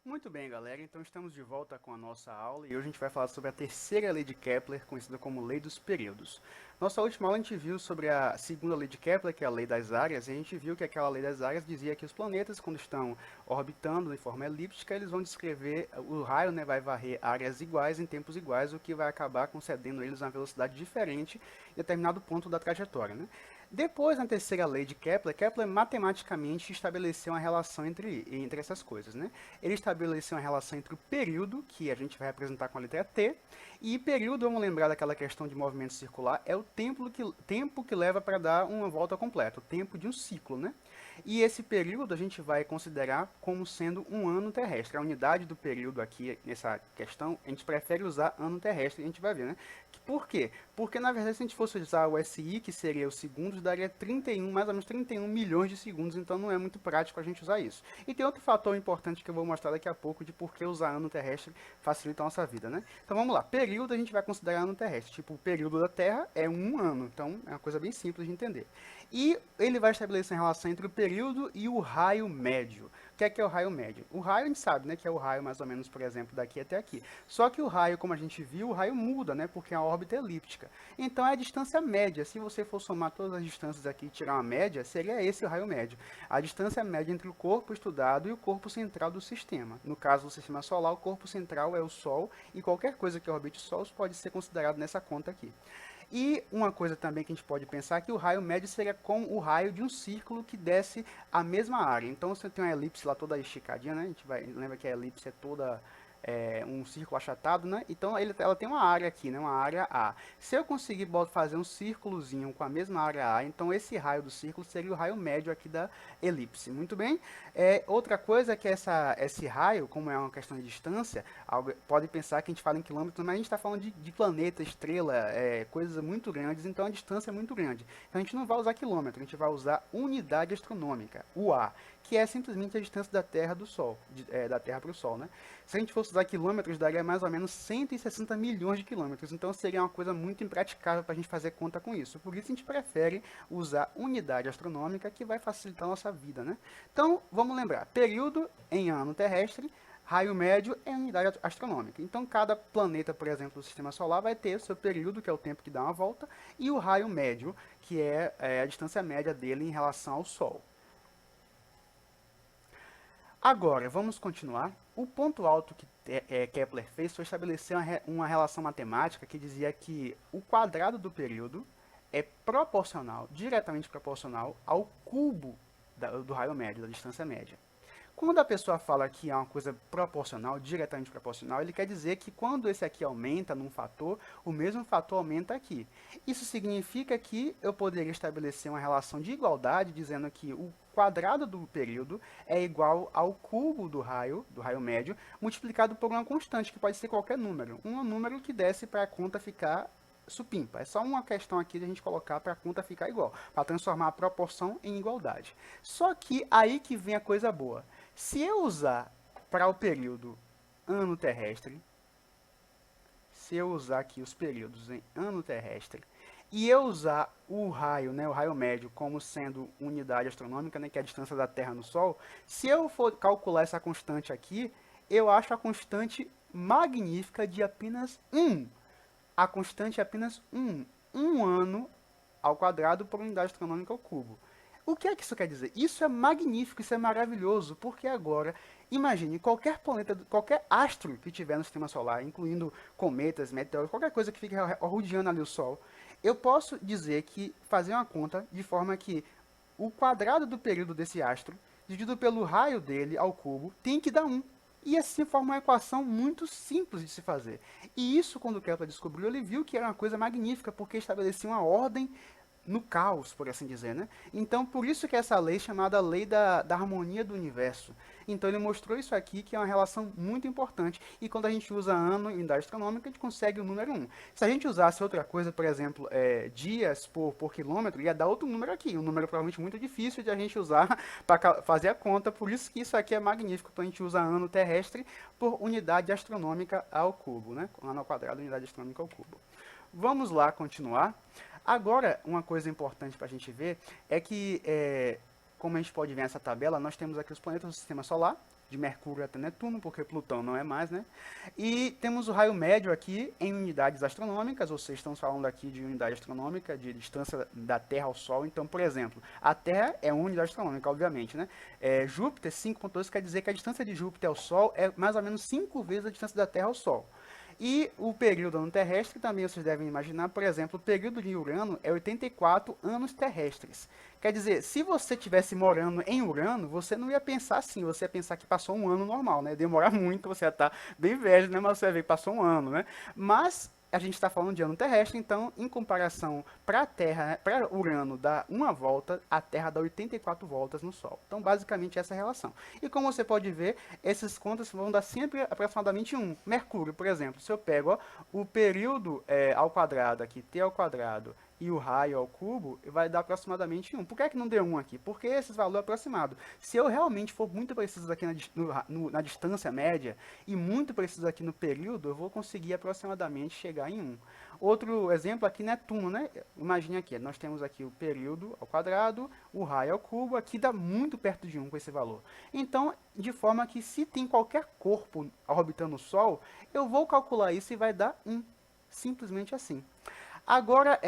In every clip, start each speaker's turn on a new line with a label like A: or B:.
A: Muito bem, galera, então estamos de volta com a nossa aula e hoje a gente vai falar sobre a terceira lei de Kepler, conhecida como lei dos períodos. Nossa última aula a gente viu sobre a segunda lei de Kepler, que é a lei das áreas, e a gente viu que aquela lei das áreas dizia que os planetas, quando estão orbitando em forma elíptica, eles vão descrever, o raio vai varrer áreas iguais em tempos iguais, o que vai acabar concedendo eles uma velocidade diferente em determinado ponto da trajetória, né? Depois, na terceira lei de Kepler, Kepler matematicamente estabeleceu uma relação entre essas coisas, né? Ele estabeleceu uma relação entre o período, que a gente vai representar com a letra T, e período, vamos lembrar daquela questão de movimento circular, é o tempo que leva para dar uma volta completa, o tempo de um ciclo, né? E esse período a gente vai considerar como sendo um ano terrestre. A unidade do período aqui, nessa questão, a gente prefere usar ano terrestre, a gente vai ver, né? Por quê? Porque, na verdade, se a gente fosse usar o SI, que seria os segundos, daria 31, mais ou menos 31 milhões de segundos, então não é muito prático a gente usar isso. E tem outro fator importante que eu vou mostrar daqui a pouco de por que usar ano terrestre facilita a nossa vida, né? Então vamos lá, período a gente vai considerar ano terrestre, tipo o período da Terra é um ano, então é uma coisa bem simples de entender. E ele vai estabelecer uma relação entre o período e o raio médio. O que é o raio médio? O raio a gente sabe, né, que é o raio mais ou menos, por exemplo, daqui até aqui. Só que o raio, como a gente viu, o raio muda, né, porque é uma órbita elíptica. Então é a distância média. Se você for somar todas as distâncias aqui e tirar uma média, seria esse o raio médio. A distância média entre o corpo estudado e o corpo central do sistema. No caso do sistema solar, o corpo central é o Sol e qualquer coisa que orbite o Sol pode ser considerado nessa conta aqui. E uma coisa também que a gente pode pensar é que o raio médio seria como o raio de um círculo que desce a mesma área. Então você tem uma elipse lá toda esticadinha, né? A gente lembra que a elipse é toda um círculo achatado, né? Então ela tem uma área aqui, né? Uma área A. Se eu conseguir fazer um círculozinho com a mesma área A, então esse raio do círculo seria o raio médio aqui da elipse. Muito bem? Outra coisa é que esse raio, como é uma questão de distância, pode pensar que a gente fala em quilômetros, mas a gente está falando de planeta, estrela, coisas muito grandes, então a distância é muito grande. Então a gente não vai usar quilômetro, a gente vai usar unidade astronômica, UA, que é simplesmente a distância da Terra do Sol, da Terra para o Sol, né? Se a gente fosse usar quilômetros, daria mais ou menos 160 milhões de quilômetros, então seria uma coisa muito impraticável para a gente fazer conta com isso. Por isso a gente prefere usar unidade astronômica, que vai facilitar a nossa vida, né? Então, vamos lembrar, período em ano terrestre, raio médio é unidade astronômica. Então, cada planeta, por exemplo, do sistema solar vai ter o seu período, que é o tempo que dá uma volta, e o raio médio, que é a distância média dele em relação ao Sol. Agora, vamos continuar. O ponto alto que Kepler fez foi estabelecer uma relação matemática que dizia que o quadrado do período é proporcional, diretamente proporcional, ao cubo do raio médio, da distância média. Quando a pessoa fala que é uma coisa proporcional, diretamente proporcional, ele quer dizer que quando esse aqui aumenta num fator, o mesmo fator aumenta aqui. Isso significa que eu poderia estabelecer uma relação de igualdade, dizendo que o quadrado do período é igual ao cubo do raio médio, multiplicado por uma constante, que pode ser qualquer número. Um número que desce para a conta ficar supimpa. É só uma questão aqui de a gente colocar para a conta ficar igual, para transformar a proporção em igualdade. Só que aí que vem a coisa boa. Se eu usar para o período ano terrestre, se eu usar aqui os períodos em ano terrestre, e eu usar o raio, né, o raio médio, como sendo unidade astronômica, né, que é a distância da Terra no Sol, se eu for calcular essa constante aqui, eu acho a constante magnífica de apenas 1. A constante é apenas 1. 1 ano ao quadrado por unidade astronômica ao cubo. O que é que isso quer dizer? Isso é magnífico, isso é maravilhoso, porque agora, imagine, qualquer planeta, qualquer astro que tiver no sistema solar, incluindo cometas, meteoros, qualquer coisa que fique rodeando ali o Sol, eu posso dizer que, fazer uma conta de forma que o quadrado do período desse astro, dividido pelo raio dele ao cubo, tem que dar 1. E assim forma uma equação muito simples de se fazer. E isso, quando Kepler descobriu, ele viu que era uma coisa magnífica, porque estabelecia uma ordem no caos, por assim dizer, né? Então, por isso que essa lei é chamada lei da harmonia do universo. Então, ele mostrou isso aqui, que é uma relação muito importante. E quando a gente usa ano em unidade astronômica, a gente consegue o número 1. Se a gente usasse outra coisa, por exemplo, dias por quilômetro, ia dar outro número aqui. Um número provavelmente muito difícil de a gente usar para fazer a conta. Por isso que isso aqui é magnífico. Então, a gente usa ano terrestre por unidade astronômica ao cubo, né? Ano ao quadrado, unidade astronômica ao cubo. Vamos lá continuar. Agora, uma coisa importante para a gente ver é que, como a gente pode ver nessa tabela, nós temos aqui os planetas do sistema solar, de Mercúrio até Netuno, porque Plutão não é mais, né? E temos o raio médio aqui em unidades astronômicas, ou seja, estamos falando aqui de unidade astronômica, de distância da Terra ao Sol. Então, por exemplo, a Terra é uma unidade astronômica, obviamente, né? Júpiter, 5,2, quer dizer que a distância de Júpiter ao Sol é mais ou menos 5 vezes a distância da Terra ao Sol. E o período ano terrestre também vocês devem imaginar, por exemplo, o período de Urano é 84 anos terrestres. Quer dizer, se você estivesse morando em Urano, você não ia pensar assim, você ia pensar que passou um ano normal, né? Demorar muito, você ia estar bem velho, né? Mas você ia ver que passou um ano, né? Mas a gente está falando de ano terrestre, então, em comparação para a Terra, para Urano dar uma volta, a Terra dá 84 voltas no Sol. Então, basicamente, essa é a relação. E como você pode ver, essas contas vão dar sempre aproximadamente 1. Mercúrio, por exemplo, se eu pego ó, o período ao quadrado aqui, T ao quadrado, e o raio ao cubo, vai dar aproximadamente 1. Por que é que não deu 1 aqui? Porque esses valores aproximados. Se eu realmente for muito preciso aqui na distância média e muito preciso aqui no período, eu vou conseguir aproximadamente chegar em 1. Outro exemplo aqui, Netuno, né? Imagine aqui, nós temos aqui o período ao quadrado, o raio ao cubo, aqui dá muito perto de 1 com esse valor. Então, de forma que se tem qualquer corpo orbitando o Sol, eu vou calcular isso e vai dar 1. Simplesmente assim. Agora,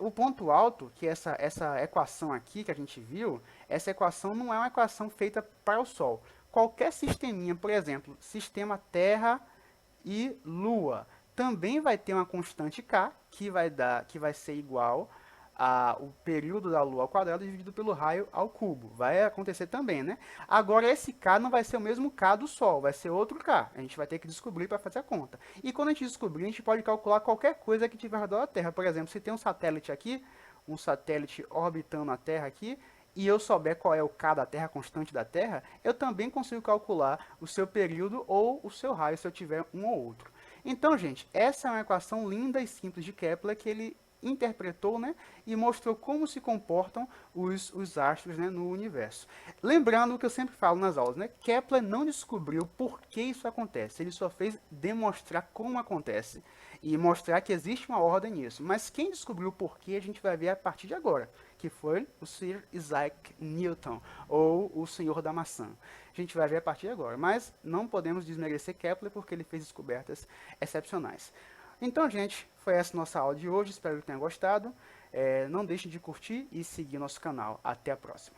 A: o ponto alto, que essa equação aqui que a gente viu, essa equação não é uma equação feita para o Sol. Qualquer sisteminha, por exemplo, sistema Terra e Lua, também vai ter uma constante K, que vai ser igual o período da Lua ao quadrado dividido pelo raio ao cubo. Vai acontecer também, né? Agora, esse K não vai ser o mesmo K do Sol, vai ser outro K. A gente vai ter que descobrir para fazer a conta. E quando a gente descobrir, a gente pode calcular qualquer coisa que tiver ao redor da Terra. Por exemplo, se tem um satélite aqui, um satélite orbitando a Terra aqui, e eu souber qual é o K da Terra, a constante da Terra, eu também consigo calcular o seu período ou o seu raio, se eu tiver um ou outro. Então, gente, essa é uma equação linda e simples de Kepler que ele interpretou, né, e mostrou como se comportam os astros, né, no universo. Lembrando o que eu sempre falo nas aulas, né, Kepler não descobriu por que isso acontece, ele só fez demonstrar como acontece e mostrar que existe uma ordem nisso. Mas quem descobriu o porquê a gente vai ver a partir de agora, que foi o Sir Isaac Newton, ou o Senhor da Maçã. A gente vai ver a partir de agora, mas não podemos desmerecer Kepler porque ele fez descobertas excepcionais. Então, gente, foi essa nossa aula de hoje. Espero que tenham gostado. Não deixem de curtir e seguir nosso canal. Até a próxima.